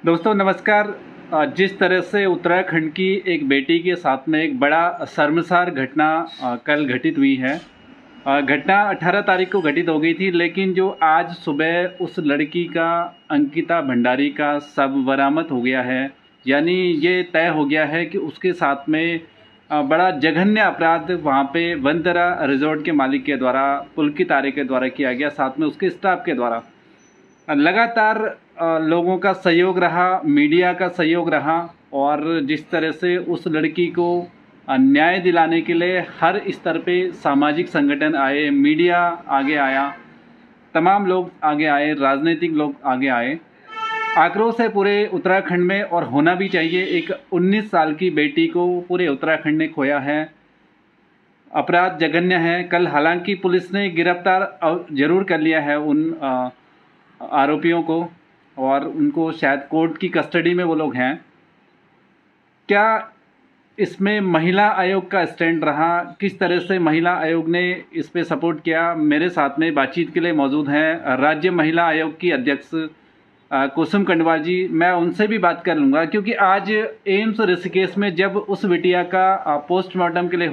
दोस्तों नमस्कार। जिस तरह से उत्तराखंड की एक बेटी के साथ में एक बड़ा शर्मसार घटना कल घटित हुई है। घटना 18 तारीख को घटित हो गई थी, लेकिन जो आज सुबह उस लड़की का, अंकिता भंडारी का शव बरामद हो गया है। यानी ये तय हो गया है कि उसके साथ में बड़ा जघन्य अपराध वहाँ पे वंदरा रिजॉर्ट के मालिक के द्वारा, पुलकित आर्य के द्वारा किया गया, साथ में उसके स्टाफ के द्वारा। लगातार लोगों का सहयोग रहा, मीडिया का सहयोग रहा, और जिस तरह से उस लड़की को न्याय दिलाने के लिए हर स्तर पे सामाजिक संगठन आए, मीडिया आगे आया, तमाम लोग आगे आए, राजनीतिक लोग आगे आए। आक्रोश है पूरे उत्तराखंड में, और होना भी चाहिए। एक 19 साल की बेटी को पूरे उत्तराखंड ने खोया है। अपराध जघन्य है। कल हालांकि पुलिस ने गिरफ्तार जरूर कर लिया है उन आरोपियों को, और उनको शायद कोर्ट की कस्टडी में वो लोग हैं। क्या इसमें महिला आयोग का स्टैंड रहा, किस तरह से महिला आयोग ने इस पे सपोर्ट किया? मेरे साथ में बातचीत के लिए मौजूद हैं राज्य महिला आयोग की अध्यक्ष कुसुम कंडवाल जी। मैं उनसे भी बात कर लूँगा, क्योंकि आज एम्स ऋषिकेश में जब उस बिटिया का पोस्टमार्टम के लिए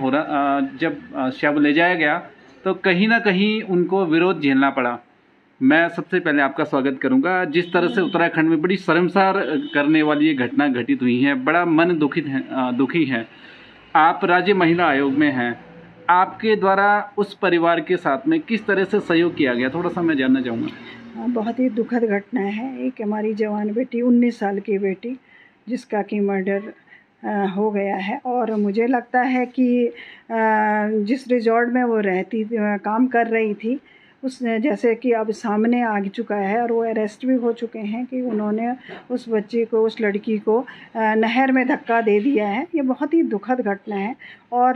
जब शव ले जाया गया, तो कहीं ना कहीं उनको विरोध झेलना पड़ा। मैं सबसे पहले आपका स्वागत करूंगा। जिस तरह से उत्तराखंड में बड़ी शर्मसार करने वाली ये घटना घटित हुई है, बड़ा मन दुखी है। आप राज्य महिला आयोग में हैं, आपके द्वारा उस परिवार के साथ में किस तरह से सहयोग किया गया, थोड़ा सा मैं जानना चाहूँगा। बहुत ही दुखद घटना है। एक हमारी जवान बेटी, 19 साल की बेटी, जिसका कि मर्डर हो गया है। और मुझे लगता है कि जिस रिजॉर्ट में वो काम कर रही थी, उस जैसे कि अब सामने आ चुका है और वो अरेस्ट भी हो चुके हैं कि उन्होंने उस बच्ची को, उस लड़की को नहर में धक्का दे दिया है। ये बहुत ही दुखद घटना है। और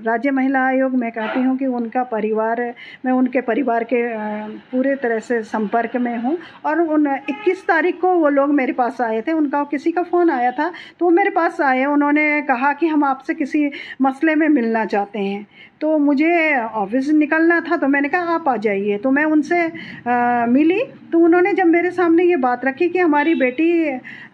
राज्य महिला आयोग, मैं कहती हूँ कि मैं उनके परिवार के पूरे तरह से संपर्क में हूँ। और 21 तारीख को वो लोग मेरे पास आए थे। उनका किसी का फ़ोन आया था, तो वो मेरे पास आए। उन्होंने कहा कि हम आपसे किसी मसले में मिलना चाहते हैं। तो मुझे ऑफिस निकलना था, तो मैंने कहा आप आ जाइए। तो मैं उनसे मिली, तो उन्होंने जब मेरे सामने ये बात रखी कि हमारी बेटी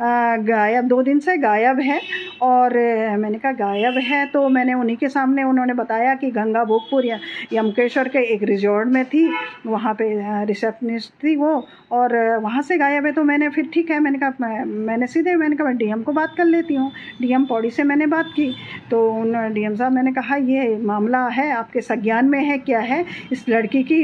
गायब, 2 दिन से गायब है, और मैंने कहा गायब है, तो मैंने उन्हीं के सामने, उन्होंने बताया कि गंगा भोगपुर या यमकेश्वर के एक रिजॉर्ट में थी, वहाँ पे रिसेप्शनिस्ट थी वो, और वहाँ से गायब है। तो मैंने फिर ठीक है, मैंने कहा मैंने कहा डीएम को बात कर लेती हूँ। डीएम पौड़ी से मैंने बात की, तो उन डीएम साहब, मैंने कहा ये मामला है, आपके संज्ञान में है, क्या है इस लड़की की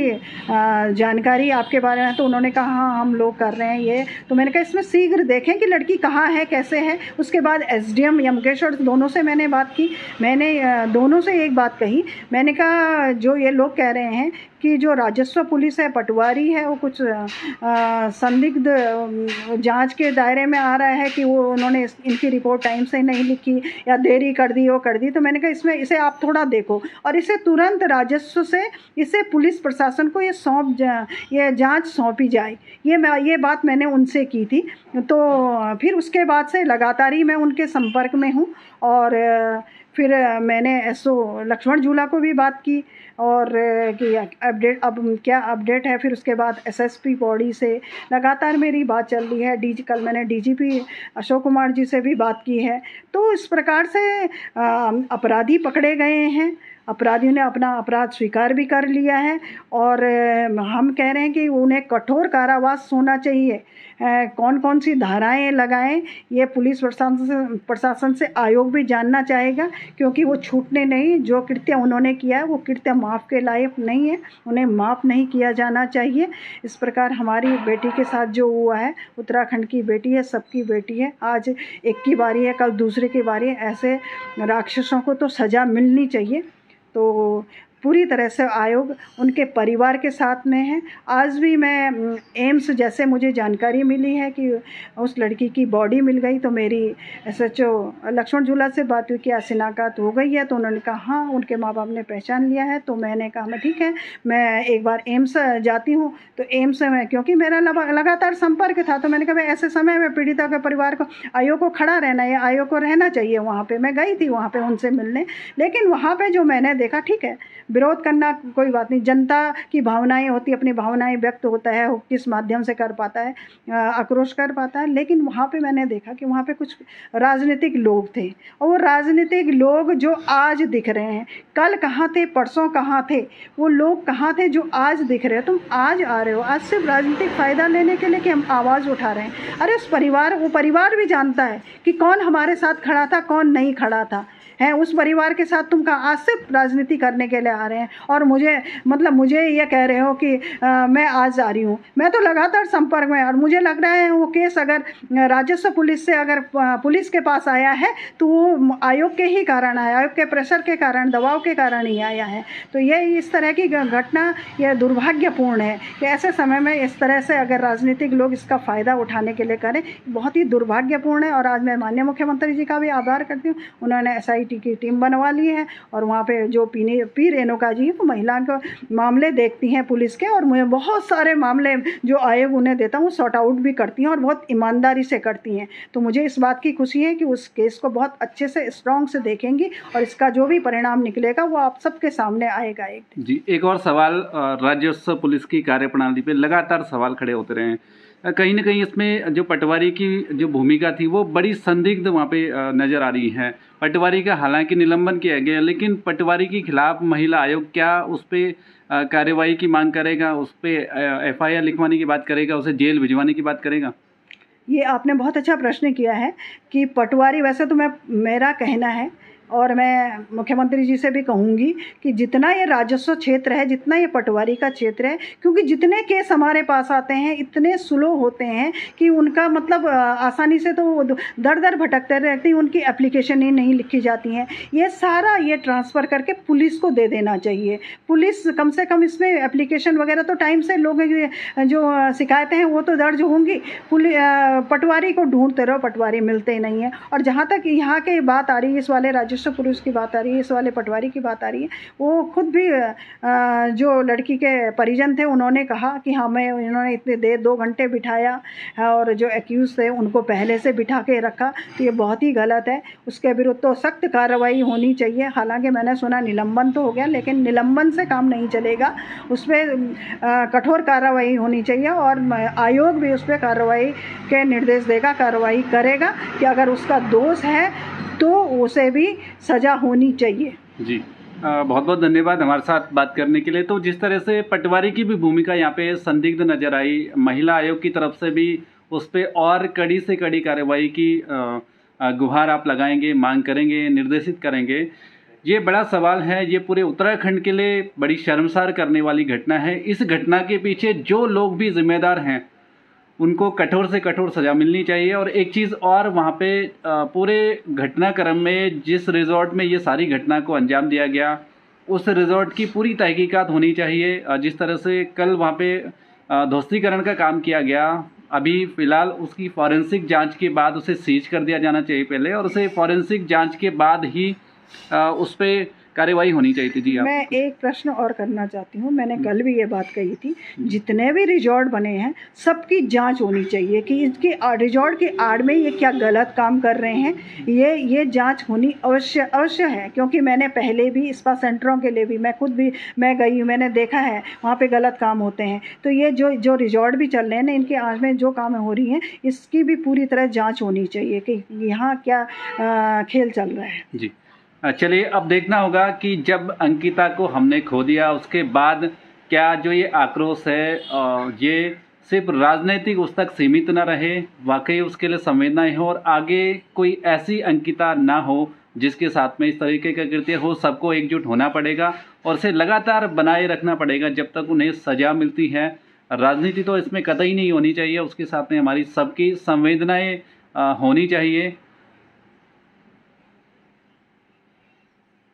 जानकारी आपके बारे में? तो उन्होंने कहा हाँ, हम लोग कर रहे हैं ये। तो मैंने कहा इसमें शीघ्र देखें कि लड़की कहाँ है, कैसे है। उसके बाद एसडीएम यमकेश्वर दोनों से मैंने बात की। मैंने दोनों से एक बात कही, मैंने कहा जो ये लोग कह रहे हैं कि जो राजस्व पुलिस है, पटवारी है, वो कुछ संदिग्ध जांच के दायरे में आ रहा है कि वो उन्होंने इनकी रिपोर्ट टाइम से नहीं लिखी या देरी कर दी, वो कर दी। तो मैंने कहा इसे आप थोड़ा देखो, और इसे तुरंत राजस्व से इसे पुलिस प्रशासन को ये जांच सौंपी जाए। ये बात मैंने उनसे की थी। तो फिर उसके बाद से लगातार ही मैं उनके संपर्क में हूँ। और फिर मैंने एसओ लक्ष्मण झूला को भी बात की, और कि अब क्या अपडेट है। फिर उसके बाद एसएसपी पौड़ी से लगातार मेरी बात चल रही है। कल मैंने डीजीपी अशोक कुमार जी से भी बात की है। तो इस प्रकार से अपराधी पकड़े गए हैं, अपराधियों ने अपना अपराध स्वीकार भी कर लिया है, और हम कह रहे हैं कि उन्हें कठोर कारावास होना चाहिए। कौन कौन सी धाराएं लगाएं, ये पुलिस प्रशासन से आयोग भी जानना चाहेगा, क्योंकि वो छूटने नहीं। जो कृत्य उन्होंने किया है वो कृत्य माफ़ के लायक नहीं है, उन्हें माफ़ नहीं किया जाना चाहिए। इस प्रकार हमारी बेटी के साथ जो हुआ है, उत्तराखंड की बेटी है, सबकी बेटी है। आज एक की बारी है, कल दूसरे की बारी है। ऐसे राक्षसों को तो सज़ा मिलनी चाहिए। तो पूरी तरह से आयोग उनके परिवार के साथ में है। आज भी मैं एम्स, जैसे मुझे जानकारी मिली है कि उस लड़की की बॉडी मिल गई, तो मेरी एसएचओ लक्ष्मण झूला से बात हुई कि शिनाख्त हो गई है। तो उन्होंने कहा हाँ, उनके माँ बाप ने पहचान लिया है। तो मैंने कहा मैं ठीक है, मैं एक बार एम्स जाती हूँ। तो एम्स में, क्योंकि मेरा लगातार संपर्क था, तो मैंने कहा ऐसे समय में पीड़िता के परिवार को, आयोग को खड़ा रहना है, आयोग को रहना चाहिए वहाँ पर। मैं गई थी वहाँ पर उनसे मिलने, लेकिन वहाँ पर जो मैंने देखा, ठीक है, विरोध करना कोई बात नहीं, जनता की भावनाएं होती, अपनी भावनाएं व्यक्त होता है, वो किस माध्यम से कर पाता है, आक्रोश कर पाता है। लेकिन वहाँ पे मैंने देखा कि वहाँ पे कुछ राजनीतिक लोग थे, और वो राजनीतिक लोग जो आज दिख रहे हैं, कल कहाँ थे, परसों कहाँ थे, वो लोग कहाँ थे जो आज दिख रहे हो। तुम आज आ रहे हो, आज सिर्फ राजनीतिक फ़ायदा लेने के लिए कि हम आवाज़ उठा रहे हैं। अरे उस परिवार, वो परिवार भी जानता है कि कौन हमारे साथ खड़ा था, कौन नहीं खड़ा था, है उस परिवार के साथ तुम कहाँ आज सिर्फ राजनीति करने के लिए आ रहे हैं। और मुझे ये कह रहे हो कि मैं आज आ रही हूँ, मैं तो लगातार संपर्क में, और मुझे लग रहा है वो केस अगर राजस्व पुलिस से अगर पुलिस के पास आया है तो वो आयोग के ही कारण आया, आयोग के प्रेशर के कारण, दबाव के कारण ही आया है। तो ये इस तरह की घटना ये दुर्भाग्यपूर्ण है कि ऐसे समय में इस तरह से अगर राजनीतिक लोग इसका फ़ायदा उठाने के लिए करें, बहुत ही दुर्भाग्यपूर्ण है। और आज मैं माननीय मुख्यमंत्री जी का भी आभार करती हूँ, उन्होंने SIT की टीम बनवा ली है, और वहाँ पे जो पी रेणुका जी वो महिला के मामले देखती हैं पुलिस के, और मुझे बहुत सारे मामले जो आयोग उन्हें देता हूँ सॉर्ट आउट भी करती हैं, और बहुत ईमानदारी से करती हैं। तो मुझे इस बात की खुशी है कि उस केस को बहुत अच्छे से स्ट्रॉन्ग से देखेंगी, और इसका जो भी परिणाम निकलेगा वो आप सबके सामने आएगा। एक जी, एक और सवाल, राजस्व पुलिस की कार्यप्रणाली पे लगातार सवाल खड़े होते रहे हैं। कहीं ना कहीं इसमें जो पटवारी की जो भूमिका थी वो बड़ी संदिग्ध वहाँ पे नज़र आ रही है। पटवारी का हालांकि निलंबन किया गया, लेकिन पटवारी के खिलाफ महिला आयोग क्या उस पर कार्रवाई की मांग करेगा, उस पर FIR लिखवाने की बात करेगा, उसे जेल भिजवाने की बात करेगा? ये आपने बहुत अच्छा प्रश्न किया है कि पटवारी, वैसे तो मेरा कहना है, और मैं मुख्यमंत्री जी से भी कहूँगी कि जितना ये राजस्व क्षेत्र है, जितना ये पटवारी का क्षेत्र है, क्योंकि जितने केस हमारे पास आते हैं इतने स्लो होते हैं कि उनका मतलब आसानी से तो दर दर भटकते रहते हैं, उनकी एप्लीकेशन ही नहीं लिखी जाती हैं। ये सारा ये ट्रांसफ़र करके पुलिस को दे देना चाहिए। पुलिस कम से कम इसमें एप्लीकेशन वगैरह तो टाइम से लोग जो शिकायतें हैं वो तो दर्ज होंगी, पटवारी को ढूंढते रहो, पटवारी मिलते ही नहीं है। और जहाँ तक यहाँ की बात आ रही है, इस वाले राजस्व पुरुष की बात आ रही है, इस वाले पटवारी की बात आ रही है, वो खुद भी जो लड़की के परिजन थे उन्होंने कहा कि हमें इन्होंने इतने देर 2 घंटे बिठाया, और जो एक्यूज़ थे उनको पहले से बिठा के रखा, तो ये बहुत ही गलत है। उसके विरुद्ध तो सख्त कार्रवाई होनी चाहिए। हालांकि मैंने सुना निलंबन तो हो गया, लेकिन निलंबन से काम नहीं चलेगा, उस पर कठोर कार्रवाई होनी चाहिए, और आयोग भी उस पर कार्रवाई के निर्देश देगा, कार्रवाई करेगा कि अगर उसका दोष है तो उसे भी सज़ा होनी चाहिए। जी, बहुत बहुत धन्यवाद हमारे साथ बात करने के लिए। तो जिस तरह से पटवारी की भी भूमिका यहाँ पे संदिग्ध नज़र आई, महिला आयोग की तरफ से भी उस पर और कड़ी से कड़ी कार्रवाई की गुहार आप लगाएंगे, मांग करेंगे, निर्देशित करेंगे। ये बड़ा सवाल है, ये पूरे उत्तराखंड के लिए बड़ी शर्मसार करने वाली घटना है। इस घटना के पीछे जो लोग भी जिम्मेदार हैं उनको कठोर से कठोर सज़ा मिलनी चाहिए। और एक चीज़ और, वहाँ पे पूरे घटनाक्रम में जिस रिज़ॉर्ट में ये सारी घटना को अंजाम दिया गया, उस रिज़ॉर्ट की पूरी तहकीकात होनी चाहिए। जिस तरह से कल वहाँ पे ध्वस्तीकरण का काम किया गया, अभी फ़िलहाल उसकी फॉरेंसिक जांच के बाद उसे सीज कर दिया जाना चाहिए पहले, और उसे फॉरेंसिक जांच के बाद ही उस पर कार्यवाही होनी चाहिए थी। जी, मैं एक प्रश्न और करना चाहती हूँ। मैंने कल भी ये बात कही थी, जितने भी रिजॉर्ट बने हैं सबकी जांच होनी चाहिए कि इसके रिजॉर्ट की आड़ में ये क्या गलत काम कर रहे हैं। ये जांच होनी अवश्य है, क्योंकि मैंने पहले भी स्पा सेंटरों के लिए भी मैं गई हूँ, मैंने देखा है वहाँ पे गलत काम होते हैं। तो ये जो रिजॉर्ट भी चल रहे हैं ना, इनके आड़ में जो काम हो रही हैं, इसकी भी पूरी तरह जाँच होनी चाहिए कि यहाँ क्या खेल चल रहा है। जी, चलिए, अब देखना होगा कि जब अंकिता को हमने खो दिया उसके बाद क्या जो ये आक्रोश है ये सिर्फ राजनीतिक उस तक सीमित न रहे, वाकई उसके लिए संवेदनाएं हो, और आगे कोई ऐसी अंकिता ना हो जिसके साथ में इस तरीके का कृत्य हो। सबको एकजुट होना पड़ेगा और इसे लगातार बनाए रखना पड़ेगा जब तक उन्हें सज़ा मिलती है। राजनीति तो इसमें कतई नहीं होनी चाहिए, उसके साथ में हमारी सबकी संवेदनाएं होनी चाहिए।